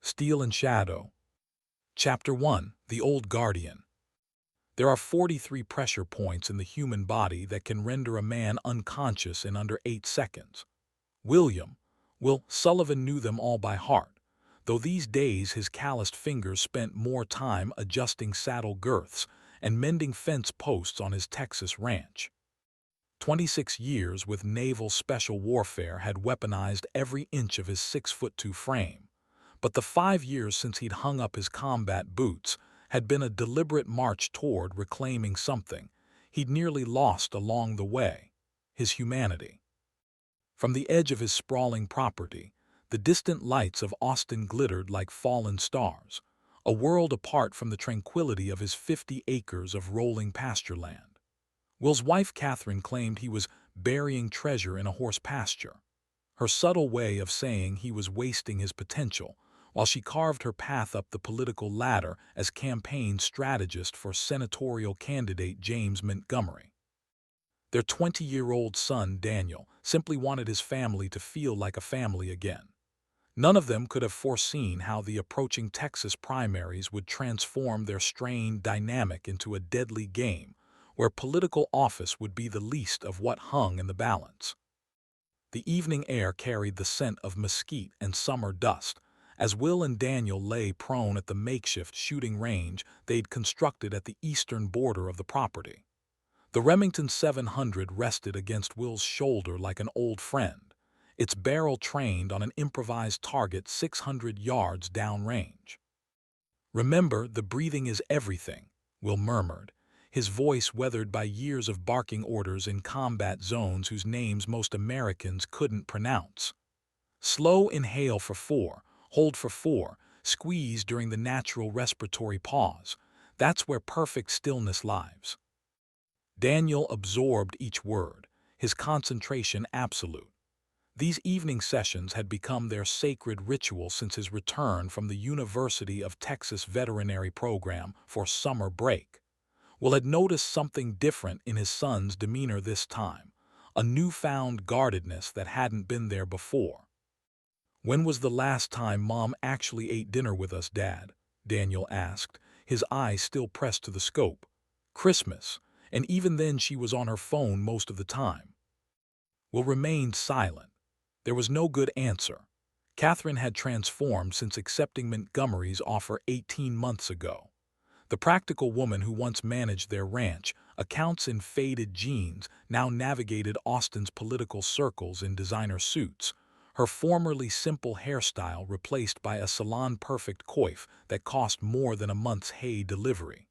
Steel and Shadow. Chapter 1. The Old Guardian. There are 43 pressure points in the human body that can render a man unconscious in under 8 seconds. Will Sullivan knew them all by heart, though these days his calloused fingers spent more time adjusting saddle girths and mending fence posts on his Texas ranch. 26 years with naval special warfare had weaponized every inch of his 6'2" frame, but the 5 years since he'd hung up his combat boots had been a deliberate march toward reclaiming something he'd nearly lost along the way: his humanity. From the edge of his sprawling property, the distant lights of Austin glittered like fallen stars, a world apart from the tranquility of his 50 acres of rolling pasture land. Will's wife Catherine claimed he was burying treasure in a horse pasture, her subtle way of saying he was wasting his potential, while she carved her path up the political ladder as campaign strategist for senatorial candidate James Montgomery. Their 20-year-old son, Daniel, simply wanted his family to feel like a family again. None of them could have foreseen how the approaching Texas primaries would transform their strained dynamic into a deadly game where political office would be the least of what hung in the balance. The evening air carried the scent of mesquite and summer dust, as Will and Daniel lay prone at the makeshift shooting range they'd constructed at the eastern border of the property. The Remington 700 rested against Will's shoulder like an old friend, its barrel trained on an improvised target 600 yards downrange. "Remember, the breathing is everything," Will murmured, his voice weathered by years of barking orders in combat zones whose names most Americans couldn't pronounce. "Slow inhale for 4, hold for 4, squeeze during the natural respiratory pause. That's where perfect stillness lives." Daniel absorbed each word, his concentration absolute. These evening sessions had become their sacred ritual since his return from the University of Texas Veterinary Program for summer break. Will had noticed something different in his son's demeanor this time, a newfound guardedness that hadn't been there before. "When was the last time Mom actually ate dinner with us, Dad?" Daniel asked, his eyes still pressed to the scope. "Christmas, and even then she was on her phone most of the time." Will remained silent. There was no good answer. Catherine had transformed since accepting Montgomery's offer 18 months ago. The practical woman who once managed their ranch, accounts in faded jeans, now navigated Austin's political circles in designer suits, her formerly simple hairstyle replaced by a salon-perfect coif that cost more than a month's hay delivery.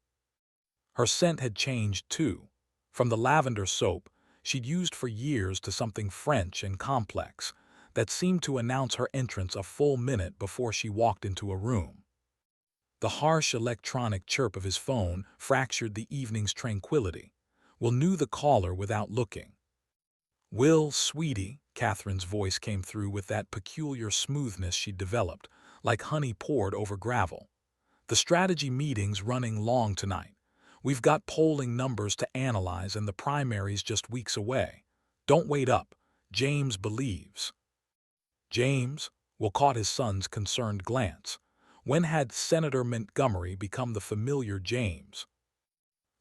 Her scent had changed too, from the lavender soap she'd used for years to something French and complex that seemed to announce her entrance a full minute before she walked into a room. The harsh electronic chirp of his phone fractured the evening's tranquility. Will knew the caller without looking. "Will, sweetie," Catherine's voice came through with that peculiar smoothness she'd developed, like honey poured over gravel. "The strategy meeting's running long tonight. We've got polling numbers to analyze and the primary's just weeks away. Don't wait up. James believes." James? Will caught his son's concerned glance. When had Senator Montgomery become the familiar James?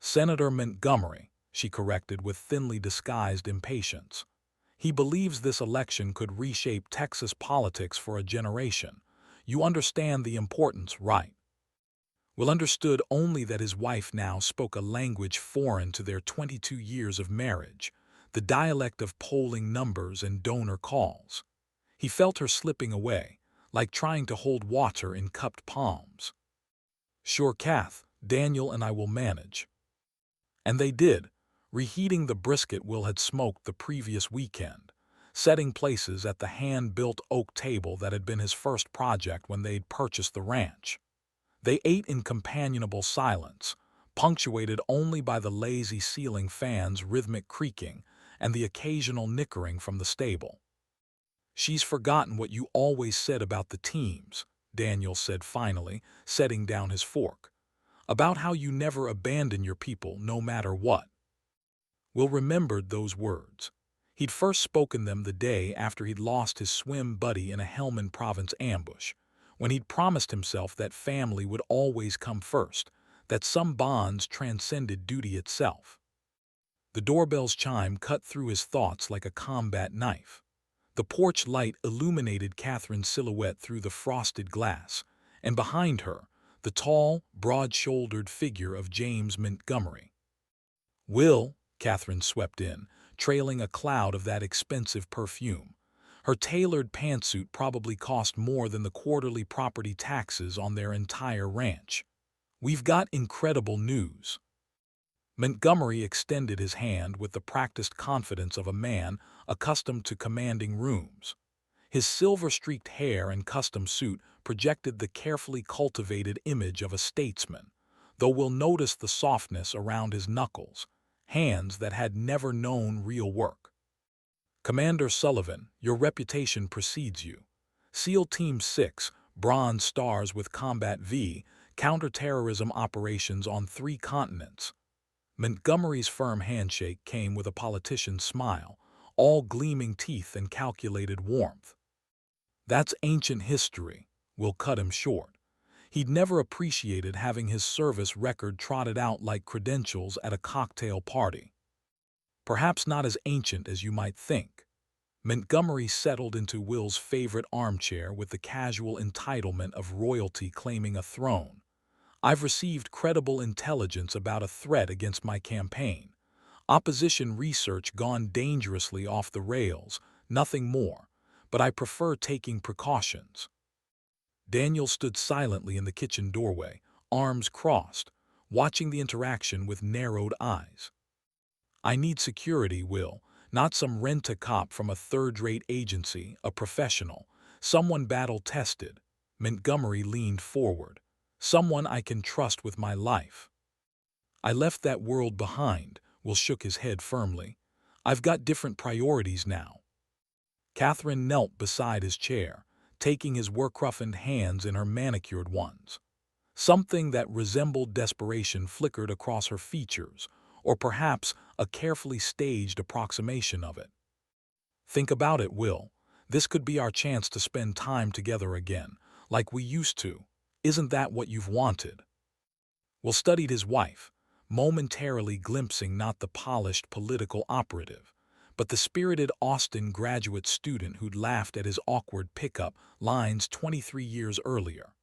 "Senator Montgomery," she corrected with thinly disguised impatience. "He believes this election could reshape Texas politics for a generation. You understand the importance, right?" Will understood only that his wife now spoke a language foreign to their 22 years of marriage, the dialect of polling numbers and donor calls. He felt her slipping away, like trying to hold water in cupped palms. "Sure, Kath, Daniel and I will manage." And they did, reheating the brisket Will had smoked the previous weekend, setting places at the hand-built oak table that had been his first project when they'd purchased the ranch. They ate in companionable silence, punctuated only by the lazy ceiling fan's rhythmic creaking and the occasional nickering from the stable. "She's forgotten what you always said about the teams," Daniel said finally, setting down his fork. "About how you never abandon your people no matter what." Will remembered those words. He'd first spoken them the day after he'd lost his swim buddy in a Helmand Province ambush, when he'd promised himself that family would always come first, that some bonds transcended duty itself. The doorbell's chime cut through his thoughts like a combat knife. The porch light illuminated Catherine's silhouette through the frosted glass, and behind her, the tall, broad-shouldered figure of James Montgomery. "Will," Catherine swept in, trailing a cloud of that expensive perfume. Her tailored pantsuit probably cost more than the quarterly property taxes on their entire ranch. "We've got incredible news." Montgomery extended his hand with the practiced confidence of a man accustomed to commanding rooms. His silver-streaked hair and custom suit projected the carefully cultivated image of a statesman, though we'll notice the softness around his knuckles, hands that had never known real work. "Commander Sullivan, your reputation precedes you. SEAL Team 6, Bronze Stars with Combat V, counterterrorism operations on 3 continents." Montgomery's firm handshake came with a politician's smile, all gleaming teeth and calculated warmth. "That's ancient history," Will cut him short. He'd never appreciated having his service record trotted out like credentials at a cocktail party. "Perhaps not as ancient as you might think." Montgomery settled into Will's favorite armchair with the casual entitlement of royalty claiming a throne. "I've received credible intelligence about a threat against my campaign. Opposition research gone dangerously off the rails, nothing more, but I prefer taking precautions." Daniel stood silently in the kitchen doorway, arms crossed, watching the interaction with narrowed eyes. "I need security, Will, not some rent-a-cop from a third-rate agency, a professional, someone battle-tested." Montgomery leaned forward. "Someone I can trust with my life." "I left that world behind," Will shook his head firmly. "I've got different priorities now." Catherine knelt beside his chair, taking his work-roughened hands in her manicured ones. Something that resembled desperation flickered across her features, or perhaps a carefully staged approximation of it. "Think about it, Will. This could be our chance to spend time together again, like we used to. Isn't that what you've wanted?" Will studied his wife, momentarily glimpsing not the polished political operative, but the spirited Austin graduate student who'd laughed at his awkward pickup lines 23 years earlier.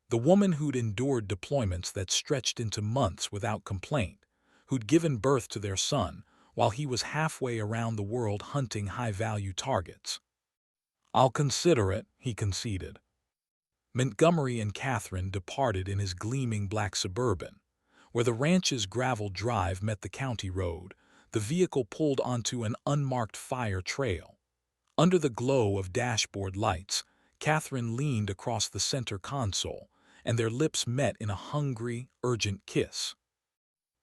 The woman who'd endured deployments that stretched into months without complaint, who'd given birth to their son while he was halfway around the world hunting high-value targets. "I'll consider it," he conceded. Montgomery and Catherine departed in his gleaming black Suburban. Where the ranch's gravel drive met the county road, the vehicle pulled onto an unmarked fire trail. Under the glow of dashboard lights, Catherine leaned across the center console, and their lips met in a hungry, urgent kiss.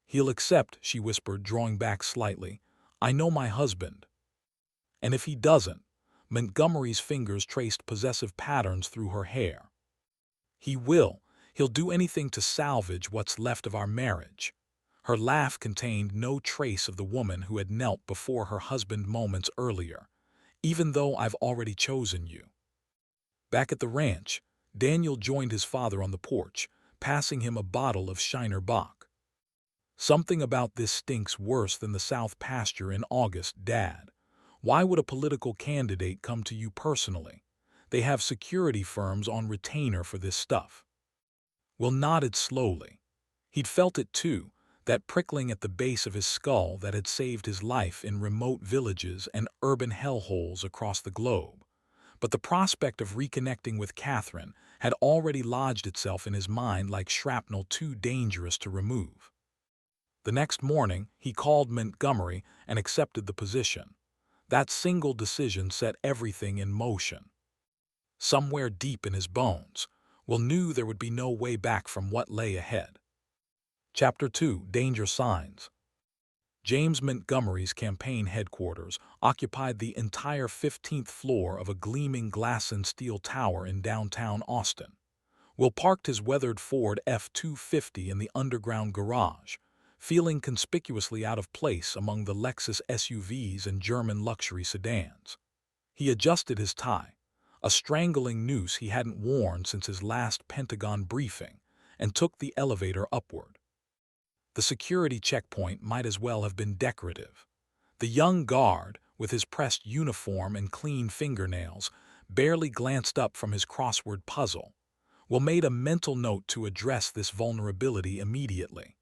"He'll accept," she whispered, drawing back slightly. "I know my husband." "And if he doesn't?" Montgomery's fingers traced possessive patterns through her hair. "He will. He'll do anything to salvage what's left of our marriage." Her laugh contained no trace of the woman who had knelt before her husband moments earlier. "Even though I've already chosen you." Back at the ranch, Daniel joined his father on the porch, passing him a bottle of Shiner Bock. "Something about this stinks worse than the South pasture in August, Dad. Why would a political candidate come to you personally? They have security firms on retainer for this stuff." Will nodded slowly. He'd felt it too, that prickling at the base of his skull that had saved his life in remote villages and urban hellholes across the globe. But the prospect of reconnecting with Catherine had already lodged itself in his mind like shrapnel too dangerous to remove. The next morning, he called Montgomery and accepted the position. That single decision set everything in motion. Somewhere deep in his bones, Will knew there would be no way back from what lay ahead. Chapter 2: Danger Signs. James Montgomery's campaign headquarters occupied the entire 15th floor of a gleaming glass and steel tower in downtown Austin. Will parked his weathered Ford F-250 in the underground garage, feeling conspicuously out of place among the Lexus SUVs and German luxury sedans. He adjusted his tie, a strangling noose he hadn't worn since his last Pentagon briefing, and took the elevator upward. The security checkpoint might as well have been decorative. The young guard, with his pressed uniform and clean fingernails, barely glanced up from his crossword puzzle. Will made a mental note to address this vulnerability immediately.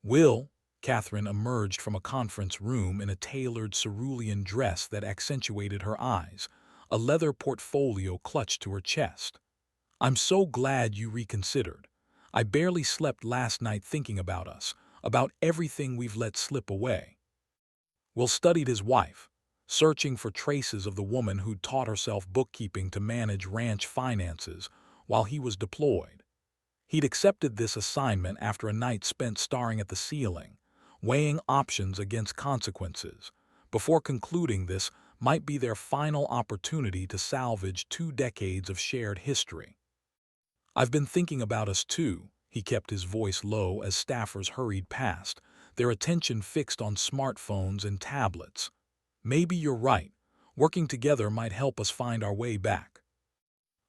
Will, Catherine emerged from a conference room in a tailored cerulean dress that accentuated her eyes, a leather portfolio clutched to her chest. I'm so glad you reconsidered. I barely slept last night thinking about us, about everything we've let slip away. Will studied his wife, searching for traces of the woman who'd taught herself bookkeeping to manage ranch finances while he was deployed. He'd accepted this assignment after a night spent staring at the ceiling, weighing options against consequences, before concluding this might be their final opportunity to salvage 2 decades of shared history. I've been thinking about us too, he kept his voice low as staffers hurried past, their attention fixed on smartphones and tablets. Maybe you're right. Working together might help us find our way back.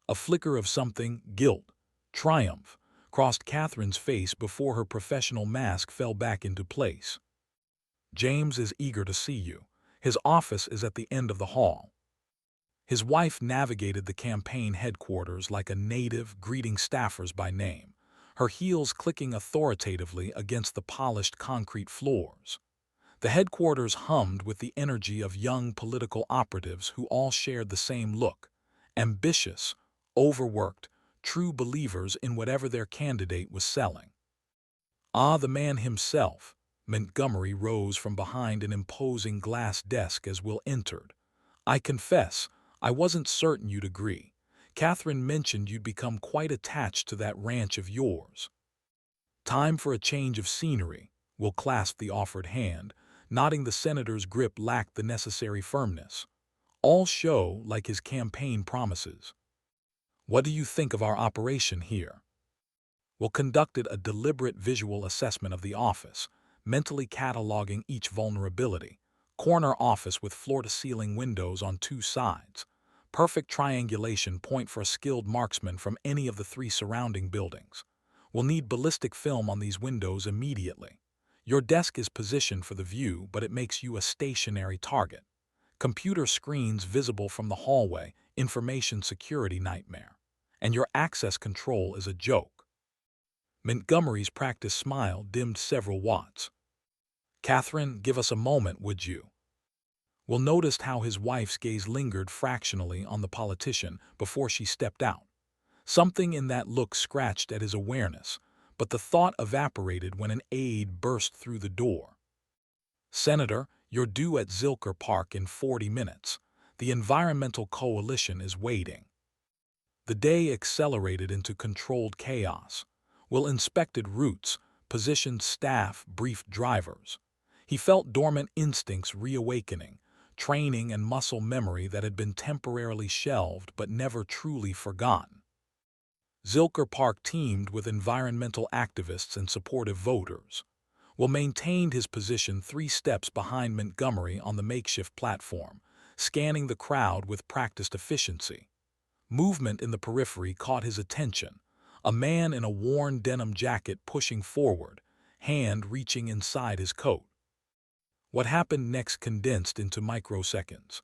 A flicker of something, guilt, triumph, crossed Catherine's face before her professional mask fell back into place. James is eager to see you. His office is at the end of the hall. His wife navigated the campaign headquarters like a native, greeting staffers by name, her heels clicking authoritatively against the polished concrete floors. The headquarters hummed with the energy of young political operatives who all shared the same look, ambitious, overworked, true believers in whatever their candidate was selling. Ah, the man himself. Montgomery rose from behind an imposing glass desk as Will entered. I confess, I wasn't certain you'd agree. Catherine mentioned you'd become quite attached to that ranch of yours. Time for a change of scenery. Will clasped the offered hand, nodding the senator's grip lacked the necessary firmness. All show like his campaign promises. What do you think of our operation here? Will conducted a deliberate visual assessment of the office, mentally cataloging each vulnerability. Corner office with floor-to-ceiling windows on 2 sides. Perfect triangulation point for a skilled marksman from any of the 3 surrounding buildings. We'll need ballistic film on these windows immediately. Your desk is positioned for the view, but it makes you a stationary target. Computer screens visible from the hallway, information security nightmare. And your access control is a joke. Montgomery's practiced smile dimmed several watts. Catherine, give us a moment, would you? Will noticed how his wife's gaze lingered fractionally on the politician before she stepped out. Something in that look scratched at his awareness, but the thought evaporated when an aide burst through the door. Senator, you're due at Zilker Park in 40 minutes. The Environmental Coalition is waiting. The day accelerated into controlled chaos. Will inspected routes, positioned staff, briefed drivers. He felt dormant instincts reawakening, training and muscle memory that had been temporarily shelved but never truly forgotten. Zilker Park teamed with environmental activists and supportive voters. Will maintained his position 3 steps behind Montgomery on the makeshift platform, scanning the crowd with practiced efficiency. Movement in the periphery caught his attention. A man in a worn denim jacket pushing forward, hand reaching inside his coat. What happened next condensed into microseconds.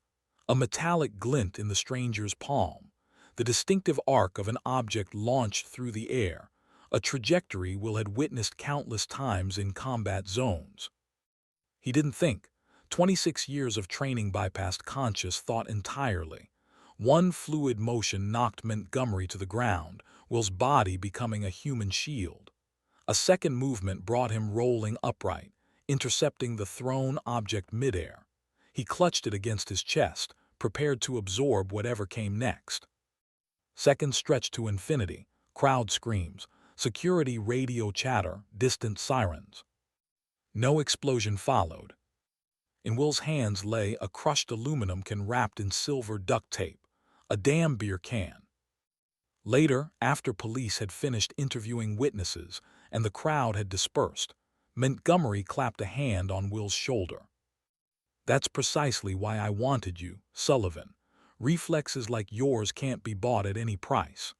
A metallic glint in the stranger's palm, the distinctive arc of an object launched through the air, a trajectory Will had witnessed countless times in combat zones. He didn't think. 26 years of training bypassed conscious thought entirely. One fluid motion knocked Montgomery to the ground, Will's body becoming a human shield. A second movement brought him rolling upright, intercepting the thrown object midair. He clutched it against his chest, prepared to absorb whatever came next. Seconds stretched to infinity, crowd screams, security radio chatter, distant sirens. No explosion followed. In Will's hands lay a crushed aluminum can wrapped in silver duct tape, a damn beer can. Later, after police had finished interviewing witnesses and the crowd had dispersed, Montgomery clapped a hand on Will's shoulder. That's precisely why I wanted you, Sullivan. Reflexes like yours can't be bought at any price.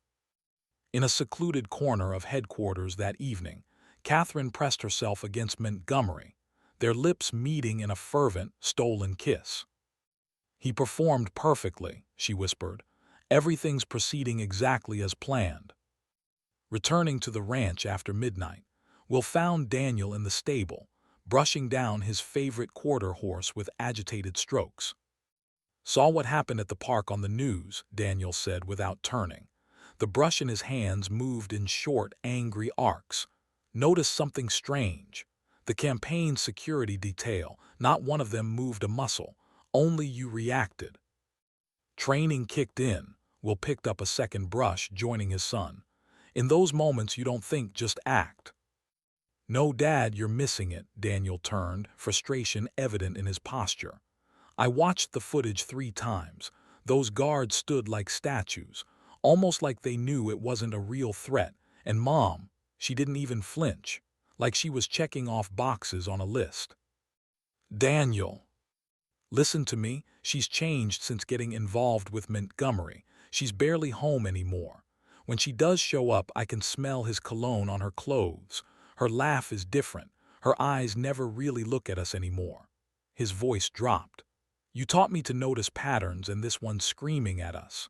In a secluded corner of headquarters that evening, Catherine pressed herself against Montgomery, their lips meeting in a fervent, stolen kiss. "He performed perfectly," she whispered. "Everything's proceeding exactly as planned." Returning to the ranch after midnight, Will found Daniel in the stable, brushing down his favorite quarter horse with agitated strokes. "Saw what happened at the park on the news," Daniel said without turning. The brush in his hands moved in short, angry arcs. "Noticed something strange. The campaign security detail, not one of them moved a muscle. Only you reacted." Training kicked in. Will picked up a second brush, joining his son. "In those moments you don't think, just act." "No, Dad, you're missing it," Daniel turned, frustration evident in his posture. "I watched the footage 3 times. Those guards stood like statues, almost like they knew it wasn't a real threat. And Mom, she didn't even flinch, like she was checking off boxes on a list." "Daniel, listen to me. She's changed since getting involved with Montgomery. She's barely home anymore. When she does show up, I can smell his cologne on her clothes. Her laugh is different. Her eyes never really look at us anymore." His voice dropped. "You taught me to notice patterns, and this one's screaming at us."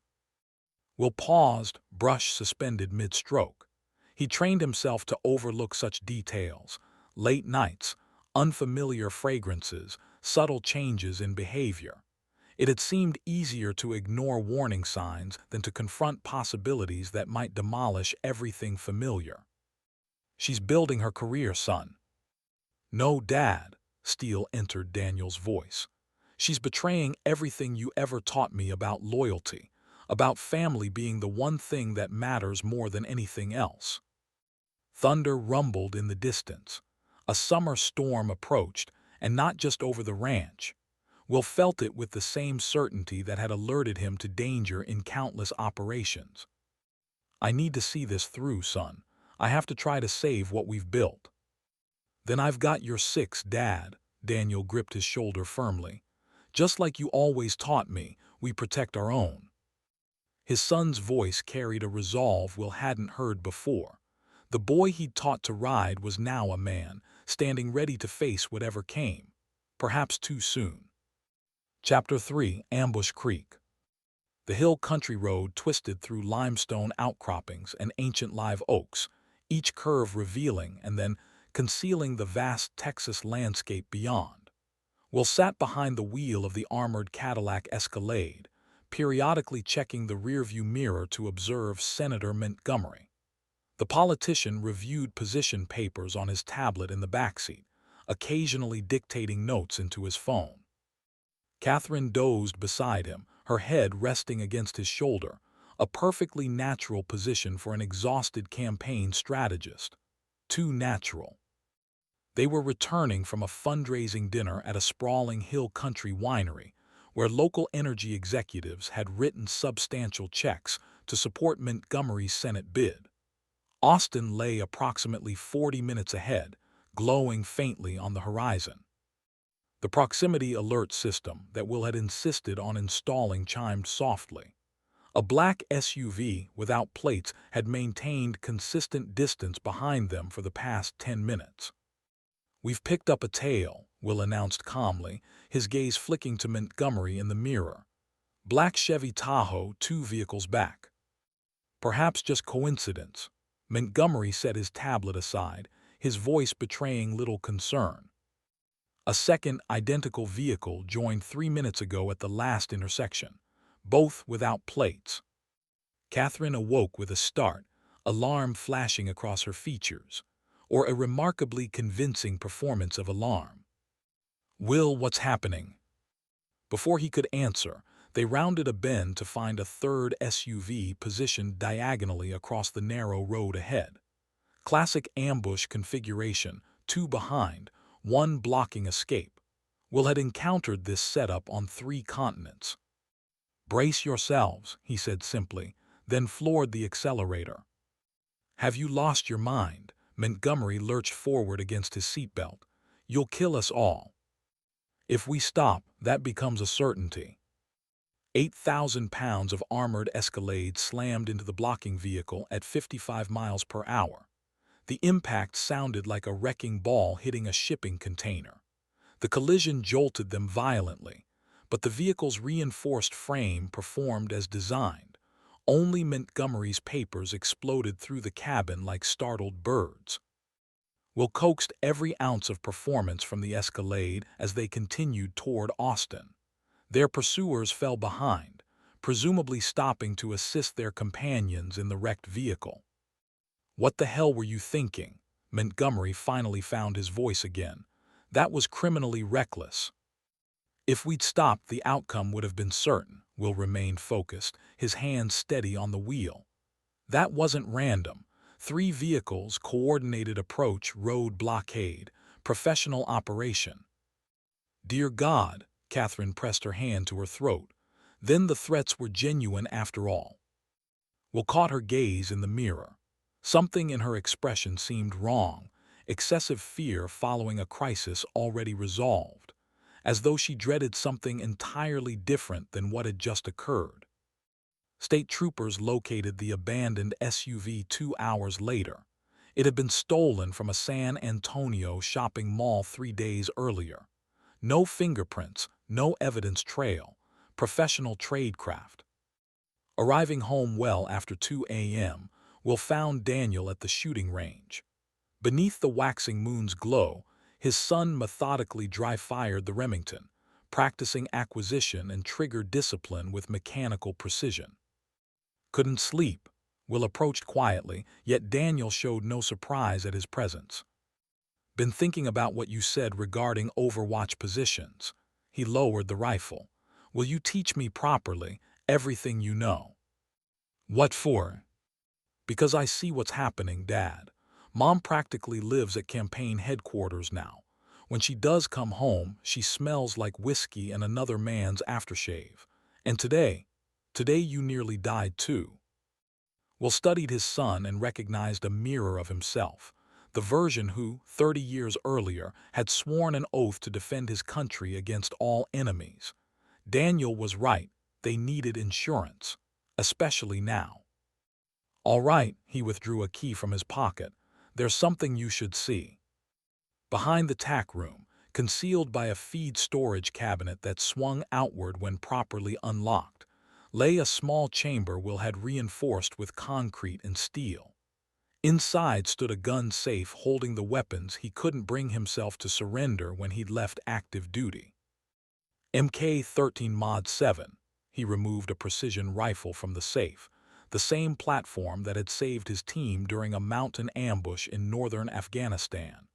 Will paused, brush suspended mid-stroke. He trained himself to overlook such details: late nights, unfamiliar fragrances, subtle changes in behavior. It had seemed easier to ignore warning signs than to confront possibilities that might demolish everything familiar. "She's building her career, son." "No, Dad," Steele entered Daniel's voice. "She's betraying everything you ever taught me about loyalty, about family being the one thing that matters more than anything else." Thunder rumbled in the distance. A summer storm approached, and not just over the ranch. Will felt it with the same certainty that had alerted him to danger in countless operations. "I need to see this through, son. I have to try to save what we've built." "Then I've got your 6, Dad." Daniel gripped his shoulder firmly. "Just like you always taught me, we protect our own." His son's voice carried a resolve Will hadn't heard before. The boy he'd taught to ride was now a man, standing ready to face whatever came, perhaps too soon. Chapter 3: Ambush Creek. The hill country road twisted through limestone outcroppings and ancient live oaks, each curve revealing and then concealing the vast Texas landscape beyond. Will sat behind the wheel of the armored Cadillac Escalade, periodically checking the rearview mirror to observe Senator Montgomery. The politician reviewed position papers on his tablet in the backseat, occasionally dictating notes into his phone. Catherine dozed beside him, her head resting against his shoulder, a perfectly natural position for an exhausted campaign strategist. Too natural. They were returning from a fundraising dinner at a sprawling hill country winery, where local energy executives had written substantial checks to support Montgomery's Senate bid. Austin lay approximately 40 minutes ahead, glowing faintly on the horizon. The proximity alert system that Will had insisted on installing chimed softly. A black SUV without plates had maintained consistent distance behind them for the past 10 minutes. "We've picked up a tail," Will announced calmly, his gaze flicking to Montgomery in the mirror. "Black Chevy Tahoe, 2 vehicles back." "Perhaps just coincidence." Montgomery set his tablet aside, his voice betraying little concern. "A second identical vehicle joined 3 minutes ago at the last intersection, both without plates." Catherine awoke with a start, alarm flashing across her features, or a remarkably convincing performance of alarm. "Will, what's happening?" Before he could answer, they rounded a bend to find a third SUV positioned diagonally across the narrow road ahead. Classic ambush configuration, 2 behind, 1 blocking escape. Will had encountered this setup on 3 continents. "Brace yourselves," he said simply, then floored the accelerator. "Have you lost your mind?" Montgomery lurched forward against his seatbelt. "You'll kill us all. If we stop, that becomes a certainty." 8,000 pounds of armored Escalade slammed into the blocking vehicle at 55 miles per hour. The impact sounded like a wrecking ball hitting a shipping container. The collision jolted them violently, but the vehicle's reinforced frame performed as designed. Only Montgomery's papers exploded through the cabin like startled birds. Will coaxed every ounce of performance from the Escalade as they continued toward Austin. Their pursuers fell behind, presumably stopping to assist their companions in the wrecked vehicle. "What the hell were you thinking?" Montgomery finally found his voice again. "That was criminally reckless." "If we'd stopped, the outcome would have been certain." Will remained focused, his hands steady on the wheel. "That wasn't random. 3 vehicles, coordinated approach, road blockade, professional operation." "Dear God," Catherine pressed her hand to her throat. Then the threats were genuine after all. Will caught her gaze in the mirror. Something in her expression seemed wrong, excessive fear following a crisis already resolved, as though she dreaded something entirely different than what had just occurred. State troopers located the abandoned SUV 2 hours later. It had been stolen from a San Antonio shopping mall 3 days earlier. No fingerprints, no evidence trail. Professional tradecraft. Arriving home well after 2 a.m., Will found Daniel at the shooting range. Beneath the waxing moon's glow, his son methodically dry-fired the Remington, practicing acquisition and trigger discipline with mechanical precision. "Couldn't sleep." Will approached quietly, yet Daniel showed no surprise at his presence. "Been thinking about what you said regarding Overwatch positions." He lowered the rifle. "Will you teach me properly everything you know?" "What for?" "Because I see what's happening, Dad. Mom practically lives at campaign headquarters now. When she does come home, she smells like whiskey and another man's aftershave. And today you nearly died too." Will studied his son and recognized a mirror of himself, the version who, 30 years earlier, had sworn an oath to defend his country against all enemies. Daniel was right, they needed insurance, especially now. "All right," he withdrew a key from his pocket. "There's something you should see." Behind the tack room, concealed by a feed storage cabinet that swung outward when properly unlocked, lay a small chamber Will had reinforced with concrete and steel. Inside stood a gun safe holding the weapons he couldn't bring himself to surrender when he'd left active duty. MK-13 Mod 7. He removed a precision rifle from the safe, the same platform that had saved his team during a mountain ambush in northern Afghanistan.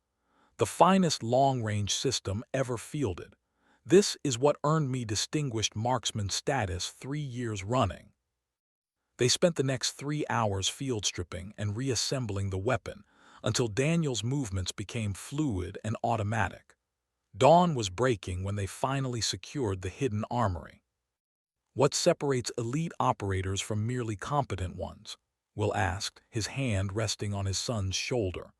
The finest long-range system ever fielded. "This is what earned me distinguished marksman status 3 years running." They spent the next 3 hours field stripping and reassembling the weapon until Daniel's movements became fluid and automatic. Dawn was breaking when they finally secured the hidden armory. "What separates elite operators from merely competent ones?" Will asked, his hand resting on his son's shoulder.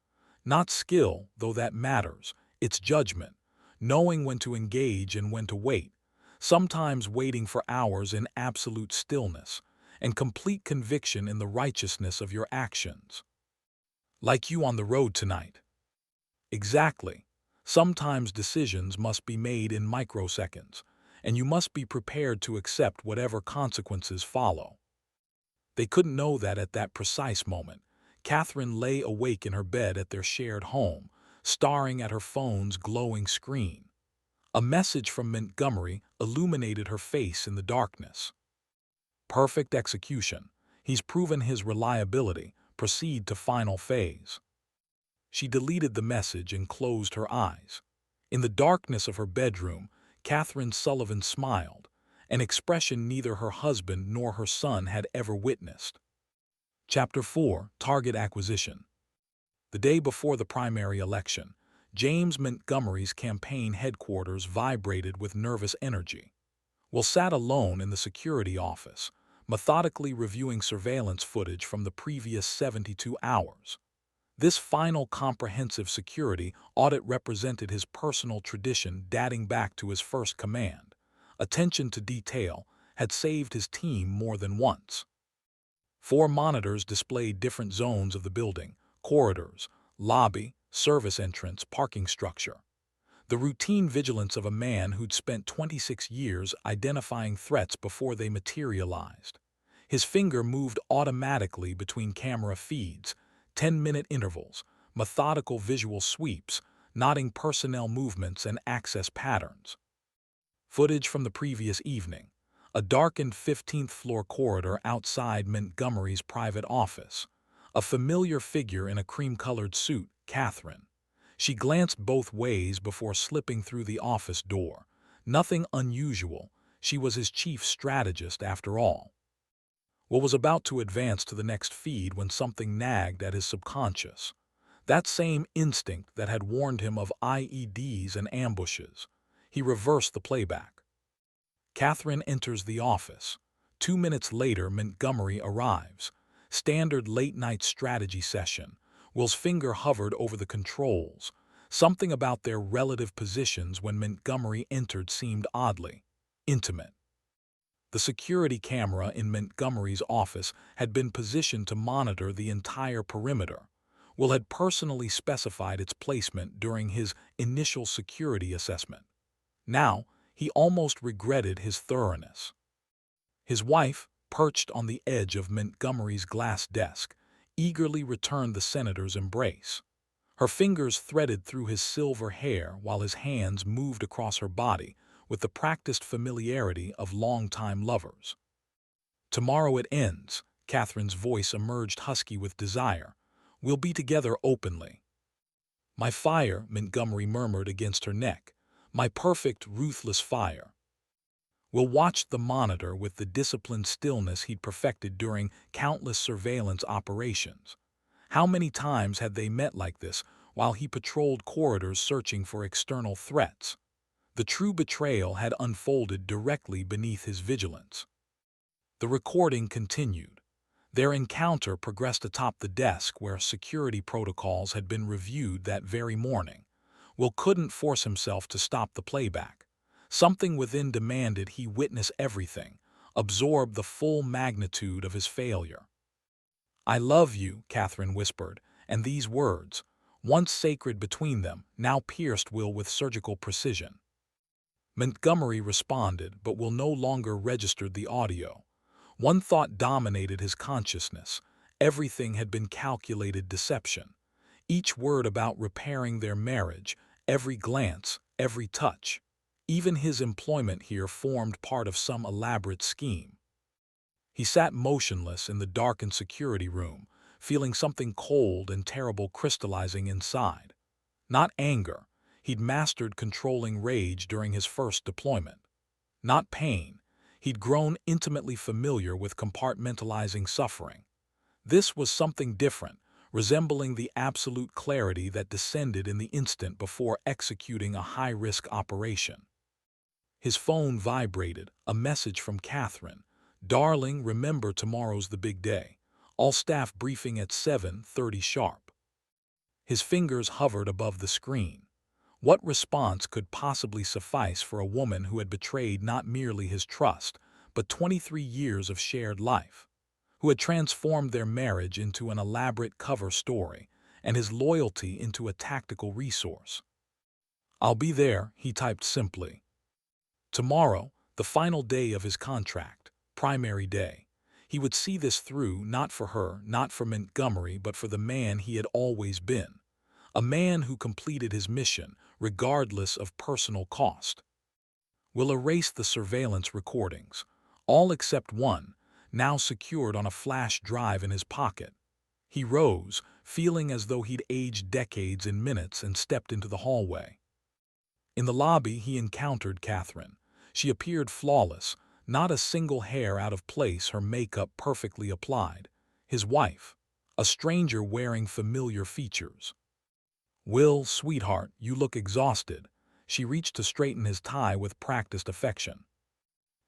"Not skill, though that matters. It's judgment, knowing when to engage and when to wait, sometimes waiting for hours in absolute stillness, and complete conviction in the righteousness of your actions." "Like you on the road tonight." "Exactly. Sometimes decisions must be made in microseconds, and you must be prepared to accept whatever consequences follow." They couldn't know that at that precise moment. Catherine lay awake in her bed at their shared home, staring at her phone's glowing screen. A message from Montgomery illuminated her face in the darkness. "Perfect execution. He's proven his reliability. Proceed to final phase." She deleted the message and closed her eyes. In the darkness of her bedroom, Catherine Sullivan smiled, an expression neither her husband nor her son had ever witnessed. Chapter 4: Target Acquisition. The day before the primary election, James Montgomery's campaign headquarters vibrated with nervous energy. Will sat alone in the security office, methodically reviewing surveillance footage from the previous 72 hours. This final comprehensive security audit represented his personal tradition dating back to his first command: attention to detail, had saved his team more than once. 4 monitors displayed different zones of the building: corridors, lobby, service entrance, parking structure. The routine vigilance of a man who'd spent 26 years identifying threats before they materialized. His finger moved automatically between camera feeds, 10-minute intervals, methodical visual sweeps, noting personnel movements and access patterns. Footage from the previous evening: a darkened 15th floor corridor outside Montgomery's private office. A familiar figure in a cream-colored suit, Catherine. She glanced both ways before slipping through the office door. Nothing unusual. She was his chief strategist after all. Will was about to advance to the next feed when something nagged at his subconscious. That same instinct that had warned him of IEDs and ambushes. He reversed the playback. Catherine enters the office. 2 minutes later, Montgomery arrives. Standard late-night strategy session. Will's finger hovered over the controls. Something about their relative positions when Montgomery entered seemed oddly intimate. The security camera in Montgomery's office had been positioned to monitor the entire perimeter. Will had personally specified its placement during his initial security assessment. Now, he almost regretted his thoroughness. His wife, perched on the edge of Montgomery's glass desk, eagerly returned the senator's embrace. Her fingers threaded through his silver hair while his hands moved across her body with the practiced familiarity of longtime lovers. "Tomorrow it ends," Catherine's voice emerged husky with desire. "We'll be together openly." "My fire," Montgomery murmured against her neck. "My perfect, ruthless fire." Will watched the monitor with the disciplined stillness he'd perfected during countless surveillance operations. How many times had they met like this while he patrolled corridors searching for external threats? The true betrayal had unfolded directly beneath his vigilance. The recording continued. Their encounter progressed atop the desk where security protocols had been reviewed that very morning. Will couldn't force himself to stop the playback. Something within demanded he witness everything, absorb the full magnitude of his failure. "I love you," Catherine whispered, and these words, once sacred between them, now pierced Will with surgical precision. Montgomery responded, but Will no longer registered the audio. One thought dominated his consciousness. Everything had been calculated deception. Each word about repairing their marriage, every glance, every touch. Even his employment here formed part of some elaborate scheme. He sat motionless in the darkened security room, feeling something cold and terrible crystallizing inside. Not anger. He'd mastered controlling rage during his first deployment. Not pain. He'd grown intimately familiar with compartmentalizing suffering. This was something different, resembling the absolute clarity that descended in the instant before executing a high-risk operation. His phone vibrated, a message from Catherine. "Darling, remember tomorrow's the big day. All staff briefing at 7:30 sharp." His fingers hovered above the screen. What response could possibly suffice for a woman who had betrayed not merely his trust, but 23 years of shared life, who had transformed their marriage into an elaborate cover story, and his loyalty into a tactical resource? "I'll be there," he typed simply. Tomorrow, the final day of his contract, primary day. He would see this through, not for her, not for Montgomery, but for the man he had always been. A man who completed his mission, regardless of personal cost. Will erase the surveillance recordings, all except one, now secured on a flash drive in his pocket. He rose, feeling as though he'd aged decades in minutes, and stepped into the hallway. In the lobby, he encountered Catherine. She appeared flawless, not a single hair out of place, her makeup perfectly applied. His wife, a stranger wearing familiar features. "Will, sweetheart, you look exhausted." She reached to straighten his tie with practiced affection.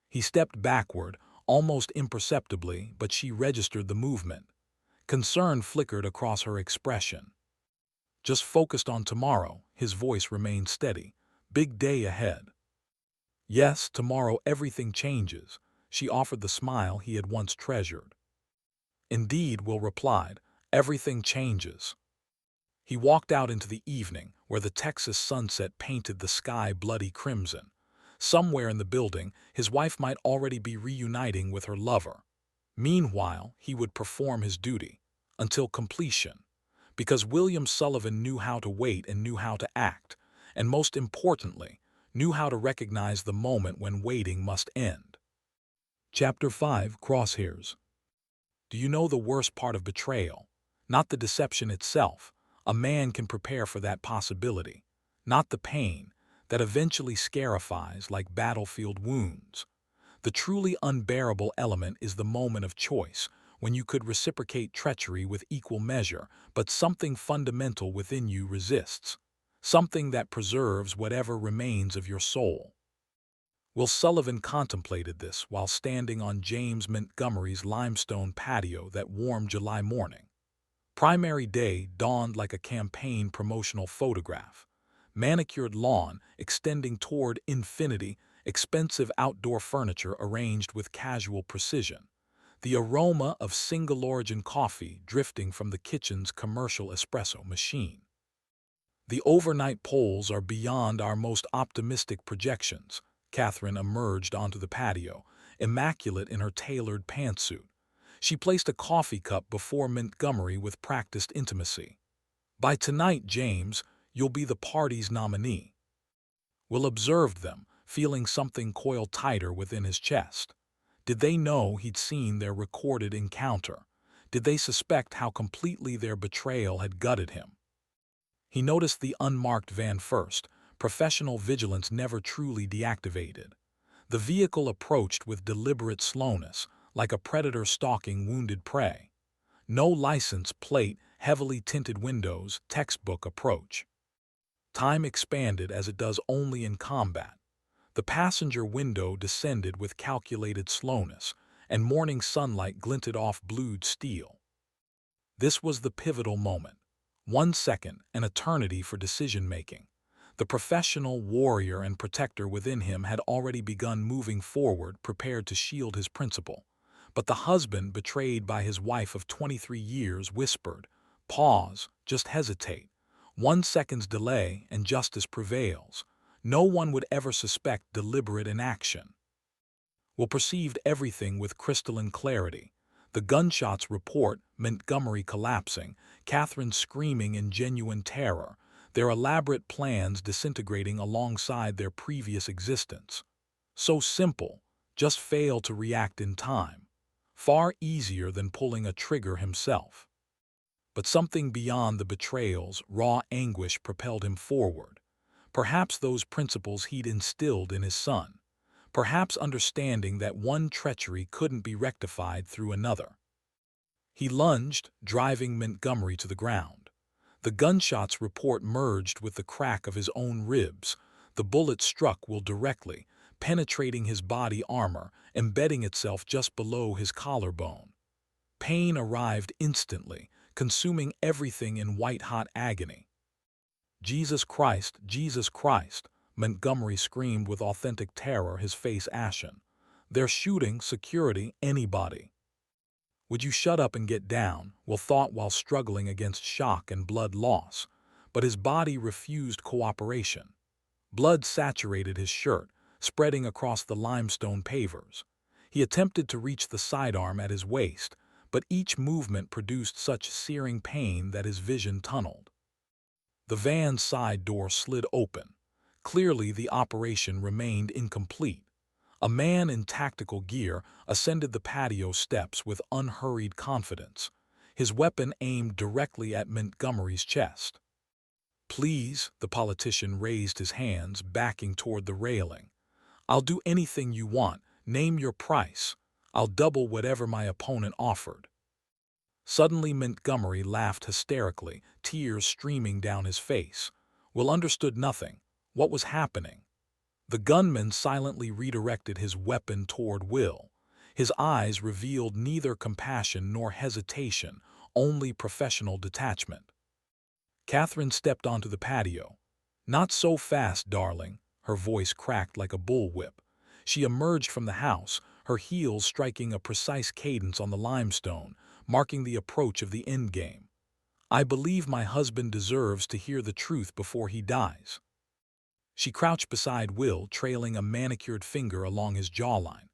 He stepped backward, almost imperceptibly, but she registered the movement. Concern flickered across her expression. "Just focused on tomorrow," his voice remained steady. "Big day ahead." "Yes, tomorrow everything changes." She offered the smile he had once treasured. "Indeed," Will replied, "everything changes." He walked out into the evening, where the Texas sunset painted the sky bloody crimson. Somewhere in the building, his wife might already be reuniting with her lover. Meanwhile, he would perform his duty, until completion, because William Sullivan knew how to wait and knew how to act, and most importantly, knew how to recognize the moment when waiting must end. Chapter 5: Crosshairs. Do you know the worst part of betrayal? Not the deception itself. A man can prepare for that possibility. Not the pain that eventually scarifies like battlefield wounds. The truly unbearable element is the moment of choice, when you could reciprocate treachery with equal measure, but something fundamental within you resists. Something that preserves whatever remains of your soul. Will Sullivan contemplated this while standing on James Montgomery's limestone patio that warm July morning. Primary day dawned like a campaign promotional photograph. Manicured lawn extending toward infinity, expensive outdoor furniture arranged with casual precision. The aroma of single-origin coffee drifting from the kitchen's commercial espresso machine. The overnight polls are beyond our most optimistic projections. Catherine emerged onto the patio, immaculate in her tailored pantsuit. She placed a coffee cup before Montgomery with practiced intimacy. "By tonight, James, you'll be the party's nominee." Will observed them, feeling something coil tighter within his chest. Did they know he'd seen their recorded encounter? Did they suspect how completely their betrayal had gutted him? He noticed the unmarked van first, professional vigilance never truly deactivated. The vehicle approached with deliberate slowness, like a predator stalking wounded prey. No license plate, heavily tinted windows, textbook approach. Time expanded as it does only in combat. The passenger window descended with calculated slowness, and morning sunlight glinted off blued steel. This was the pivotal moment. 1 second, an eternity for decision-making. The professional warrior and protector within him had already begun moving forward, prepared to shield his principal. But the husband, betrayed by his wife of 23 years, whispered, "Pause, just hesitate. 1 second's delay and justice prevails." No one would ever suspect deliberate inaction. Will perceived everything with crystalline clarity. The gunshots report, Montgomery collapsing, Catherine screaming in genuine terror, their elaborate plans disintegrating alongside their previous existence. So simple, just fail to react in time. Far easier than pulling a trigger himself. But something beyond the betrayal's raw anguish propelled him forward. Perhaps those principles he'd instilled in his son. Perhaps understanding that one treachery couldn't be rectified through another. He lunged, driving Montgomery to the ground. The gunshot's report merged with the crack of his own ribs. The bullet struck Will directly, penetrating his body armor, embedding itself just below his collarbone. Pain arrived instantly, consuming everything in white-hot agony. "Jesus Christ, Jesus Christ," Montgomery screamed with authentic terror, his face ashen. "They're shooting, security, anybody." "Would you shut up and get down?" Will thought while struggling against shock and blood loss. But his body refused cooperation. Blood saturated his shirt, spreading across the limestone pavers. He attempted to reach the sidearm at his waist, but each movement produced such searing pain that his vision tunneled. The van's side door slid open. Clearly the operation remained incomplete. A man in tactical gear ascended the patio steps with unhurried confidence, his weapon aimed directly at Montgomery's chest. "Please," the politician raised his hands, backing toward the railing. "I'll do anything you want. Name your price. I'll double whatever my opponent offered." Suddenly Montgomery laughed hysterically, tears streaming down his face. Will understood nothing. What was happening? The gunman silently redirected his weapon toward Will. His eyes revealed neither compassion nor hesitation, only professional detachment. Catherine stepped onto the patio. "Not so fast, darling." Her voice cracked like a bullwhip. She emerged from the house, her heels striking a precise cadence on the limestone, marking the approach of the endgame. I believe my husband deserves to hear the truth before he dies. She crouched beside Will, trailing a manicured finger along his jawline.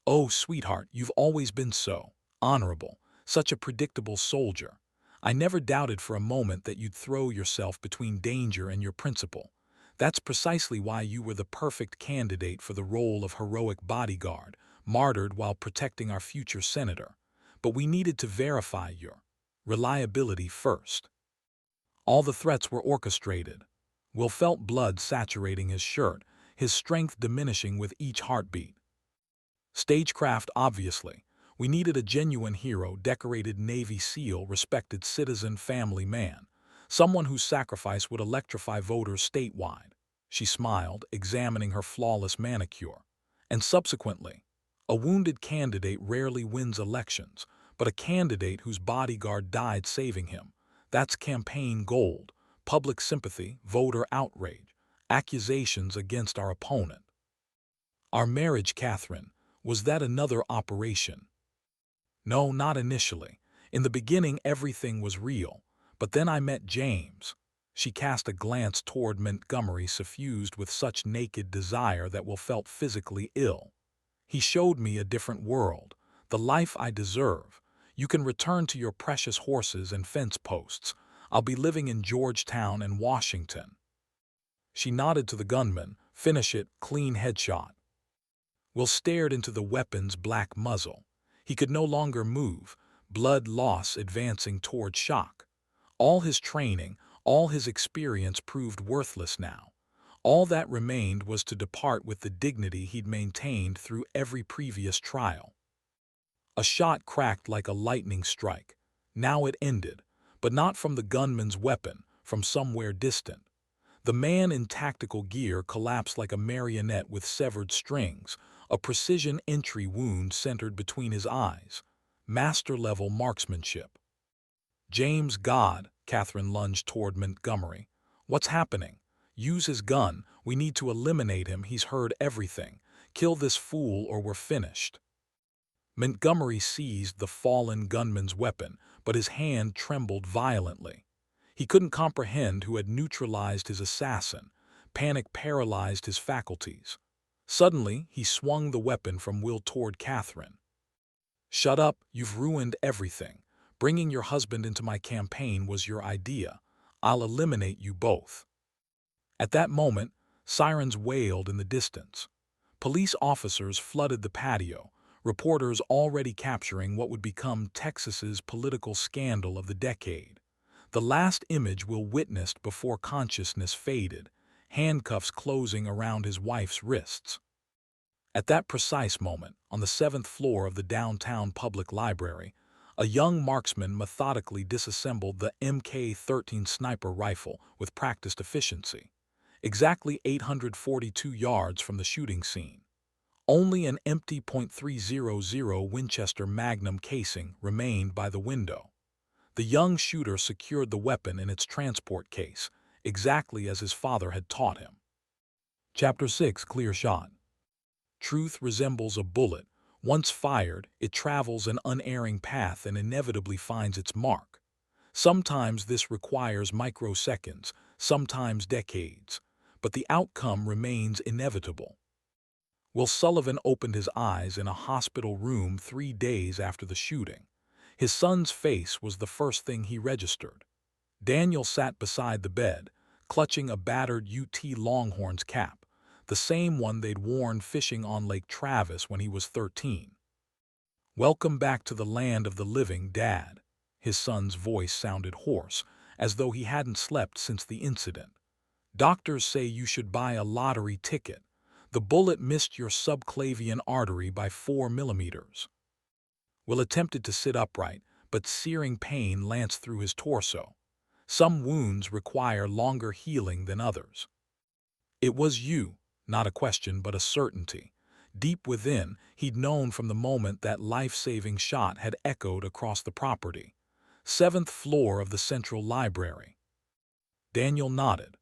Oh, sweetheart, you've always been so honorable, such a predictable soldier. I never doubted for a moment that you'd throw yourself between danger and your principle. That's precisely why you were the perfect candidate for the role of heroic bodyguard, martyred while protecting our future senator. But we needed to verify your reliability first. All the threats were orchestrated. Will felt blood saturating his shirt, his strength diminishing with each heartbeat. Stagecraft, obviously. We needed a genuine hero, decorated Navy SEAL, respected citizen, family man. Someone whose sacrifice would electrify voters statewide. She smiled, examining her flawless manicure. And subsequently, a wounded candidate rarely wins elections, but a candidate whose bodyguard died saving him. That's campaign gold, public sympathy, voter outrage, accusations against our opponent. Our marriage, Catherine, was that another operation? No, not initially. In the beginning, everything was real. But then I met James. She cast a glance toward Montgomery, suffused with such naked desire that Will felt physically ill. He showed me a different world, the life I deserve. You can return to your precious horses and fence posts. I'll be living in Georgetown and Washington. She nodded to the gunman. Finish it, clean headshot. Will stared into the weapon's black muzzle. He could no longer move, blood loss advancing toward shock. All his training, all his experience proved worthless now. All that remained was to depart with the dignity he'd maintained through every previous trial. A shot cracked like a lightning strike. Now it ended, but not from the gunman's weapon, from somewhere distant. The man in tactical gear collapsed like a marionette with severed strings, a precision entry wound centered between his eyes. Master-level marksmanship. James, God, Catherine lunged toward Montgomery. What's happening? Use his gun. We need to eliminate him. He's heard everything. Kill this fool or we're finished. Montgomery seized the fallen gunman's weapon, but his hand trembled violently. He couldn't comprehend who had neutralized his assassin. Panic paralyzed his faculties. Suddenly, he swung the weapon from Will toward Catherine. Shut up, you've ruined everything. Bringing your husband into my campaign was your idea. I'll eliminate you both. At that moment, sirens wailed in the distance. Police officers flooded the patio, reporters already capturing what would become Texas's political scandal of the decade. The last image Will witnessed before consciousness faded, handcuffs closing around his wife's wrists. At that precise moment, on the 7th floor of the downtown public library, a young marksman methodically disassembled the Mk-13 sniper rifle with practiced efficiency, exactly 842 yards from the shooting scene. Only an empty .300 Winchester Magnum casing remained by the window. The young shooter secured the weapon in its transport case, exactly as his father had taught him. Chapter 6, Clear Shot. Truth resembles a bullet. Once fired, it travels an unerring path and inevitably finds its mark. Sometimes this requires microseconds, sometimes decades, but the outcome remains inevitable. Will Sullivan opened his eyes in a hospital room 3 days after the shooting. His son's face was the first thing he registered. Daniel sat beside the bed, clutching a battered UT Longhorns cap, the same one they'd worn fishing on Lake Travis when he was 13. "Welcome back to the land of the living, Dad." His son's voice sounded hoarse, as though he hadn't slept since the incident. "Doctors say you should buy a lottery ticket. The bullet missed your subclavian artery by 4 millimeters. Will attempted to sit upright, but searing pain lanced through his torso. Some wounds require longer healing than others. "It was you." Not a question, but a certainty. Deep within, he'd known from the moment that life-saving shot had echoed across the property. 7th floor of the Central Library. Daniel nodded.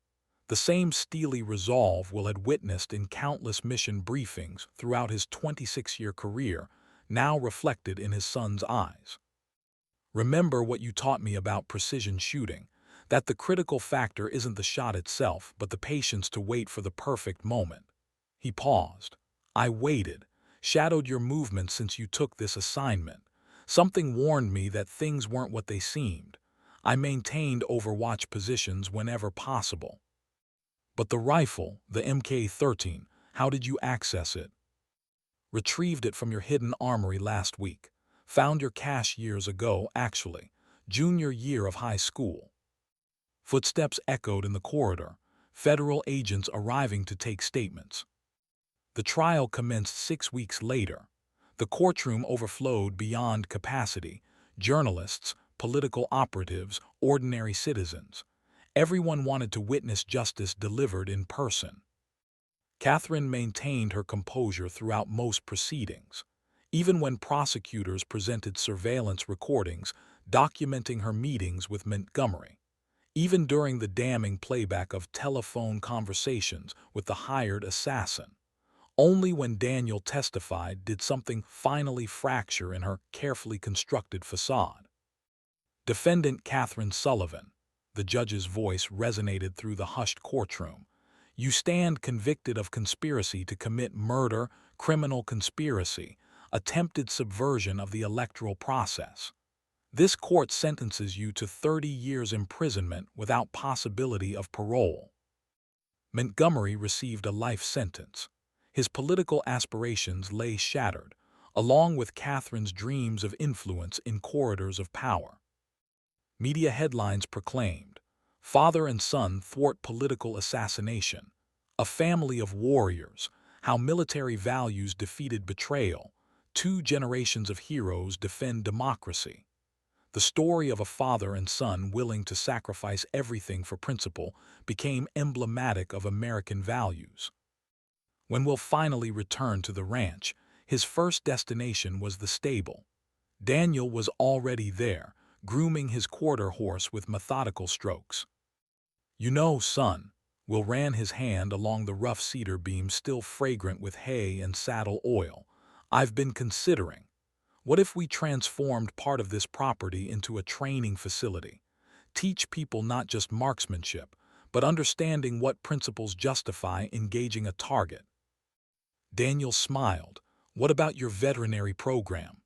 The same steely resolve Will had witnessed in countless mission briefings throughout his 26-year career, now reflected in his son's eyes. Remember what you taught me about precision shooting, that the critical factor isn't the shot itself, but the patience to wait for the perfect moment. He paused. I waited, shadowed your movements since you took this assignment. Something warned me that things weren't what they seemed. I maintained overwatch positions whenever possible. But the rifle, the MK-13, how did you access it? Retrieved it from your hidden armory last week. Found your cache years ago, actually. Junior year of high school. Footsteps echoed in the corridor. Federal agents arriving to take statements. The trial commenced 6 weeks later. The courtroom overflowed beyond capacity. Journalists, political operatives, ordinary citizens. Everyone wanted to witness justice delivered in person. Catherine maintained her composure throughout most proceedings, even when prosecutors presented surveillance recordings documenting her meetings with Montgomery, even during the damning playback of telephone conversations with the hired assassin. Only when Daniel testified did something finally fracture in her carefully constructed facade. Defendant Catherine Sullivan, the judge's voice resonated through the hushed courtroom. You stand convicted of conspiracy to commit murder, criminal conspiracy, attempted subversion of the electoral process. This court sentences you to 30 years imprisonment without possibility of parole. Montgomery received a life sentence. His political aspirations lay shattered, along with Catherine's dreams of influence in corridors of power. Media headlines proclaimed, "Father and son thwart political assassination. A family of warriors. How military values defeated betrayal. 2 generations of heroes defend democracy." The story of a father and son willing to sacrifice everything for principle became emblematic of American values. When Will finally returned to the ranch, his first destination was the stable. Daniel was already there, grooming his quarter horse with methodical strokes. "You know, son," Will ran his hand along the rough cedar beam still fragrant with hay and saddle oil, "I've been considering. What if we transformed part of this property into a training facility? Teach people not just marksmanship, but understanding what principles justify engaging a target." Daniel smiled. "What about your veterinary program?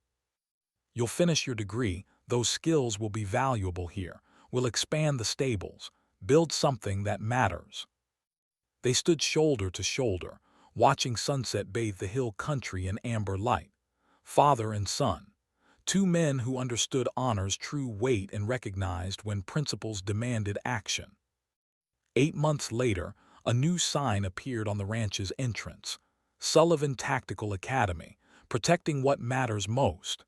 You'll finish your degree. Those skills will be valuable here. We'll expand the stables, build something that matters." They stood shoulder to shoulder, watching sunset bathe the hill country in amber light. Father and son, 2 men who understood honor's true weight and recognized when principles demanded action. 8 months later, a new sign appeared on the ranch's entrance. Sullivan Tactical Academy, protecting what matters most.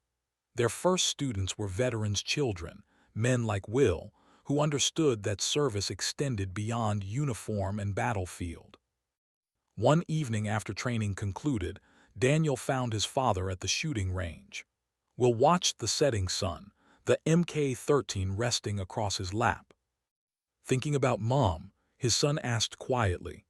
Their first students were veterans' children, men like Will, who understood that service extended beyond uniform and battlefield. One evening after training concluded, Daniel found his father at the shooting range. Will watched the setting sun, the MK-13 resting across his lap. "Thinking about Mom?" his son asked quietly.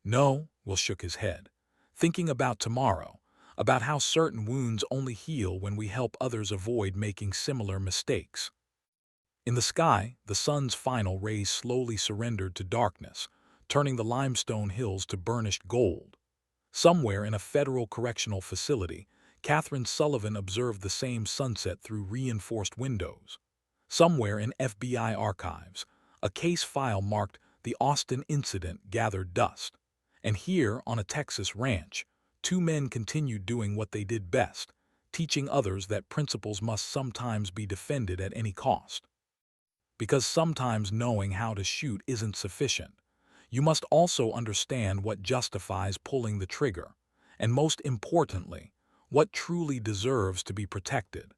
"No," Will shook his head. "Thinking about tomorrow. About how certain wounds only heal when we help others avoid making similar mistakes." In the sky, the sun's final rays slowly surrendered to darkness, turning the limestone hills to burnished gold. Somewhere in a federal correctional facility, Catherine Sullivan observed the same sunset through reinforced windows. Somewhere in FBI archives, a case file marked "The Austin Incident" gathered dust. And here, on a Texas ranch, 2 men continued doing what they did best, teaching others that principles must sometimes be defended at any cost. Because sometimes knowing how to shoot isn't sufficient. You must also understand what justifies pulling the trigger, and most importantly, what truly deserves to be protected.